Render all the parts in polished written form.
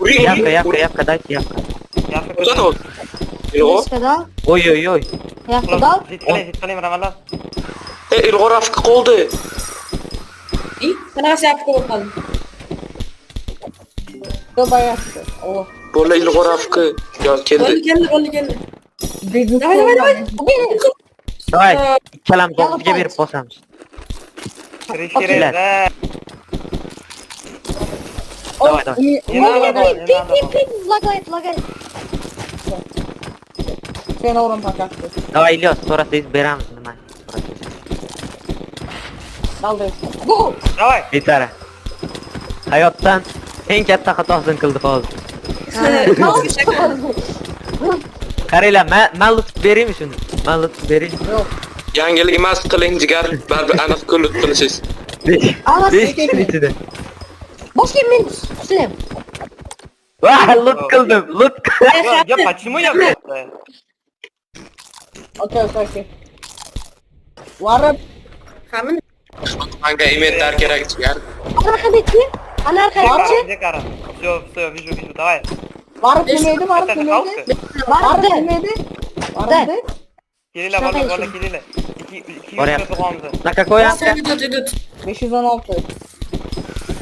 Явка, дайте явка. Куда вот? Илгор? Eskada. Ой. Yaxda. Zit qiling ramallar. Ilgor afka qoldi. Qanaqasi yapib qo'ygan? Dobayapti. O. Bola Ilgor afka. Yo keldi. Bo'ldi. Davay. Davay, ikkalamiz o'qizga berib bosamiz. Kirishtiraylik. Davay. Lagayt. Sen o'rin taqatdi. Davay İlyos, so'rasangiz beramiz nima. Daldi. Davay. Betara. Hayotdan eng katta xatosini qildi hozir. Qaranglar, men lutf beraymi shuni? Men lutf beray. Yangilik emas qiling jigar. Baribir aniq kulib qilasiz. 5 kishini ichida. Boshqa men Muslim. Vah, lutf qildim. Ya почему я просто? Okey. Varib. Hamin Manga inventар kerak jigar. Anarxiyatchi. Где кара? Всё, вижу, давай. Varib nimaydi? Vardi. Varib. Kelinglar, bola, kelinglar. 200 metre qoldi. Na какой явка? idut. 516.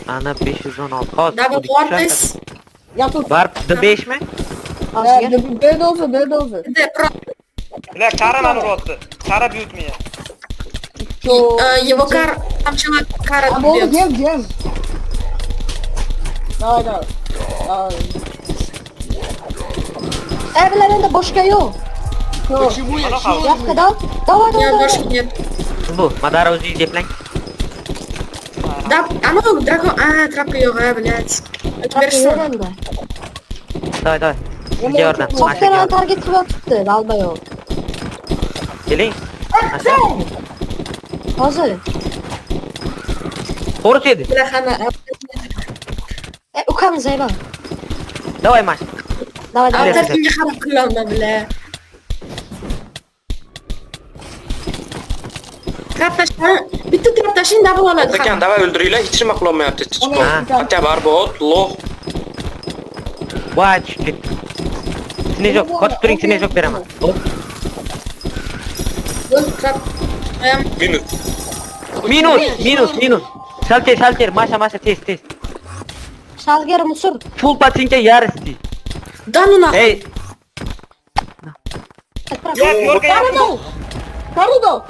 Ana 516. Hozir. Double quarters. Yatut. Var 5 mi? Berdozi. De pro. Ila kara meni uribdi. Kara buyurtmaydi. Его кар там человек кара Abo бьет. gem. Davay. Evlerinde boşka yok. Yaxda. Davay. Нет, больше нет. Bu, Madara o'zingiz jeplang. Да, оно дракон. Трапка yo'q, блядь. Теперь что? Yerinde. Davay. Sizga yordam. Sokkana target qilib tutdi, dalba yo'q. Keling. Hozir. To'g'ri edi. Bilahana. Ukam Zayban. Davay mash. Davay. Avtarkinga qarab kulolma bile. Traptaşın, bitti traptaşın double oladi. Ekan, davay o'ldiringlar, hech nima qila olmayapti. Aka barbod, loh. Voy, tushib ketdi. Snejok, qotib turing, snejok beraman. Hop. Bo'l trap. Minus. Shalter, masha, tez. Shalger musur. Full patinka yarısı. Danuna. Hey, Я пёрка, я Karudo.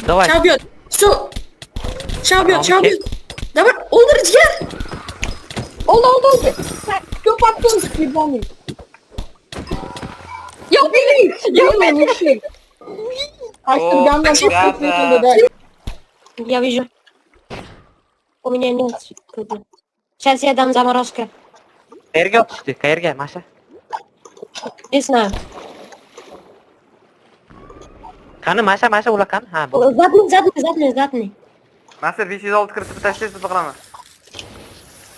davay. Çao bьет. Все. Çao bьет. Давай, oldur ciğer. Oldu. Çok attın skiboni. Yok benim. Açtır О, gamdan çok ребята. sıkıntı. Я вижу. У меня нет. Сейчас я дам заморозка. Qayerga otishdi? Qayerga, masha? Не знаю. Qani masha ular qani? Ha, bu. Задний. Master 506 kiritib tashlaysiz qilaman.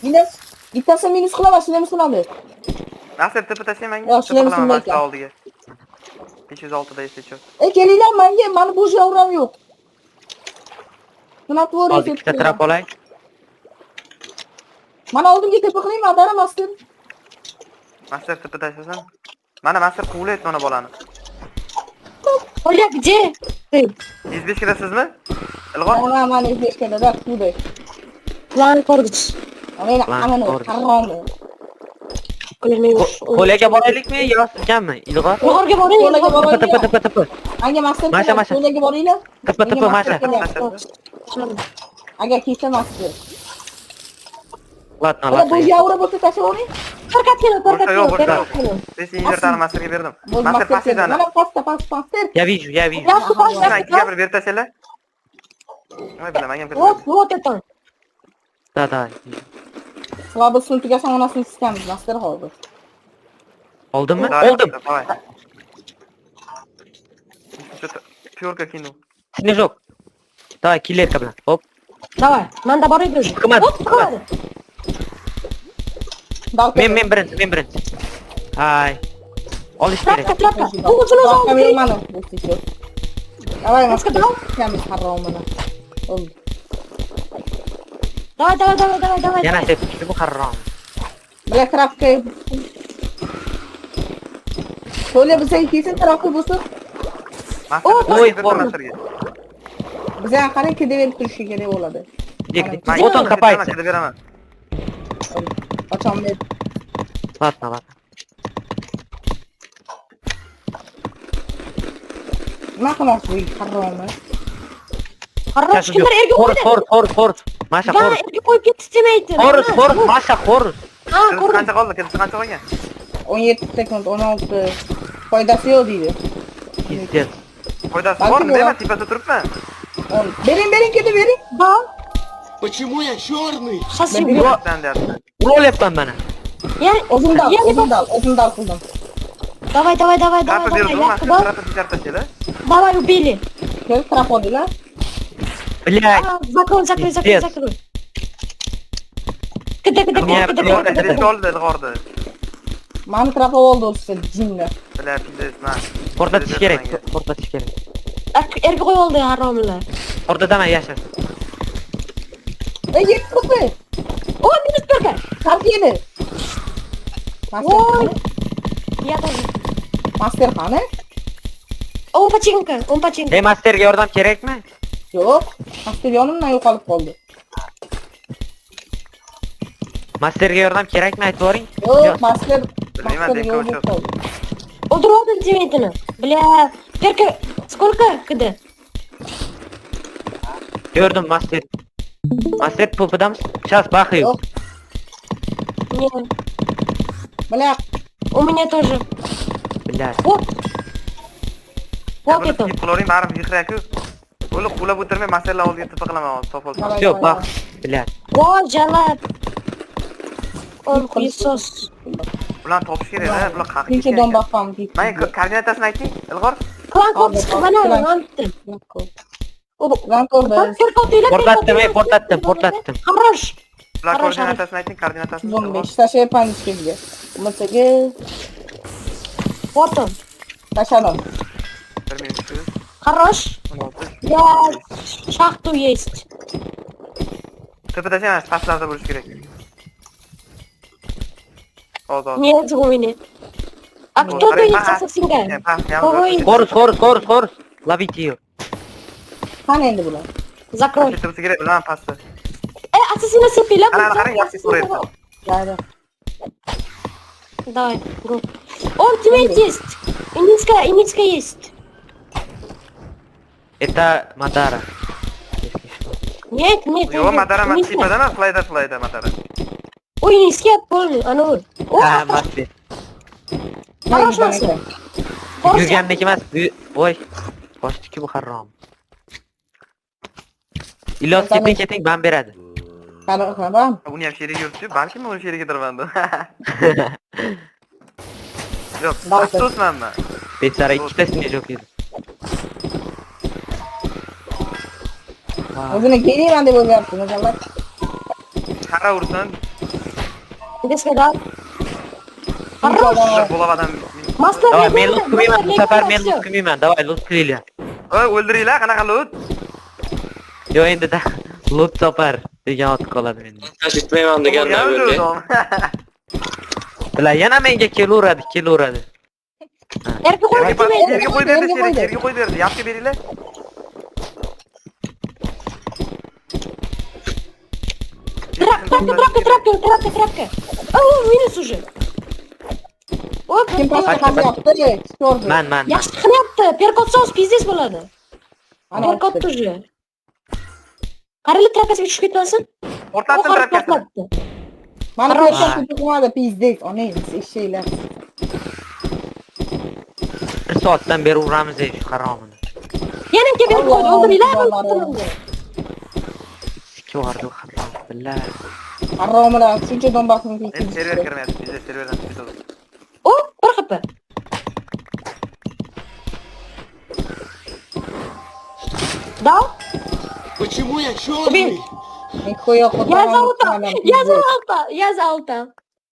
Minus. Bittasi minus qilaman, minus qilaman. Master tipi tashlayman. Yo, shularni qilaman sinmaysan. boshqa oldiga. 506 da esa cho'p. Kelinglar menga, mani bu javram yo'q. Nima to'g'ri Hozir ikkita trap olay. Mana oldimga tepa qiling, madara master. Master tipi tashlasan. Mana master quvlaydi mana bolani. Оля, где ты? 105 kirasizmi? Ilg'or. Mana izlashganda da tuday. Plan Korgich. Mana harom. Qo'liga boraylikmi yo sizganmi? Ilg'or. Qo'rga boring. Tipi. Anga master. Masha. Qo'liga boringlar. Tipi masha. Agar kelsa master. Latna. Bu javra bo'lsa tashlayvering. Tarqatgin. Messenger tani masterga berdim. Master passidani. Mana pasta. Я вижу. Yaxshi Mana boshla. ikkiga bir berib tashlaylar. Nima bilaman, ham Вот это. Da. Slabo suntiga onasini sistemiz master hozir. Oldimmi? Давай. Oldim. Что-то пёрка кинул. Snejok. Davay, killerka bilan. Hop. Давай. Manda boray bir. Qilmadi. Men birinchi. Hay. Olish kerak. Trapka. Uzun Mana. Davay master. Kamiz haromini. Oldu. Давай. Yana tepki bu harom. Bile trapka. Şöyle bize ikisi trapka bulsun. Master Oy, bitirdi qo'rq. Masterga. Bize qarang kedaverib turishi kerak bo'ladi. Man O'tin kapaysa. Kida beraman. Qachon ber. Latma. Nima qilmoqchi bu haromni? Qarrosh kimlar erga qo'ydi? Xors. Masha Va xors. erga qo'yib ketdi demaydi. Xors, Masha xors. Ha, Kirisi ko'rdim. qancha qoldi? Kirisi qancha qolgan? 17 sekund, 16. Foydasi yo'q deydi. Pizdet. Foydasi Balki bormi? bor. Deyman, tepasida turibman. Bering kedavering. Ha, Почему я черный? shasim. Ben bir- Sen deyapti. Urolyapman mana. Yani O'zim dal yani qildim. Давай. Trappa berdim, Yakka Master bor. trappa tijara. Давай убили. Kel trap oldilar. Блядь. Закрой. Пиздец. Кida. Direkt oldi, ilg'ordi. Mani trap oldi o'zi jinni. Bilar pizesman. Portlatish kerak. Portlatish kerak. Erga qo'yib oldi haromlar. Portladama yashir. Yetdi. O, minus berga. Trap yedi. Voy. Ya da. Master qani? On pachinka. Ey masterga yordam kerakmi? Yo'q. Master yonimdan yo'qolib qoldi. Masterga yordam kerakmi aytib boring? Yo'q, master Bilmayman, master denk yo'q o'chib. qoldi. O'diroldi demaytini. Bля, perka. Сколько kida? Gördüm master. Master popudamiz. Сейчас бахаю. Yo'q. Нет. Bля, У меня тоже. Блядь. Вот. Вот это. Qilavering, baribir yig'raku. O'li qulab o'tirmay masterlar oldiga tipa qilaman hozir, top oldim. Всё, бах. Блядь. Вот jalab. Он хуесос. Bularni topish kerak-da, bular qaqib tinchi ketgan. do'mboqam deydi. Men koordinatasini ayting, ilg'or. Klan kopis bana Klan. aldı. Lan ko'rdi. Portlatdim. Хорош. Bular Qaror, koordinatasini ayting, koordinatasini. 15 tashlayapman ishga. Umidagi Вот он. tashladim. 1 minut 200. Хорош. 16. Я шахту есть. Tepada emas, pastlarda bo'lish kerak. Hozir. Нет у меня. А кто будет ассасинга? Xors. Lobiti yo'q. Qani endi bular? Закрой. Ketibsi kerak, bilan pastda. Ассасина сепила. Qarang, yaxshi so'rayapti. Mayli. Давай, го. Он тиммейт есть. Иницка есть. Это Madara. Нет. Yo'q, Madara Иницка. tepadan emas, slayder Madara. Ой, Иницка, помню. А ну. О, Ha, master. хорош Mayli, нас. Yurganniki emas. Voy. Qoshdiki bu harom. Ilos keting ben beradi. Qarabam. Uni ham sheriga yuribdi, balki men uni sherigidirman. Yo'q, afsusmanman. Bechara ikkitasini yo'q edi. O'zini keliyman deb o'ylayapti, masalan. Qara ursin, Иницка, да. Хорош. bo'lavadan. Мастер. Давай, men lut qilmayman. Bu safar men lut qilmayman. Давай, lut qilinglar. Oy, o'ldiringlar, qanaqa lut? Yo endi da lut topar degan ot qoladi menda. Tashitmayman degandan bo'ldi. Bular yana menga kelaveradi. Erga qo'yib demaydi. Yerga qo'yib berdi, yerga qo'yib berdi. Yaxshi beringlar. Трапка. О, минус уже. Оп, Kim pastga qarayapti? Ko'rdi. Man. yaxshi qilyapti. Perkotsos pizdes bo'ladi. Ana Perkot уже. Qarali trappasiga tushib ketmasin. Portlatdim trappasini. Portlatdi. Mana Qaror. ko'rsatib turmadi, pizdes, onangiz eshiklar. Bir soatdan beri uramiz ey shu haromini. Yana kelib qo'ydi. O'ldiringlar. Ikki vardı harom. Billah. Haromlar, shuncha do'mboqni Endi server kirmayapti, bizda serverdan chiqdi. O, bir qapa. Да? Почему я черный? Nikoya qo'ydim. Я за алта.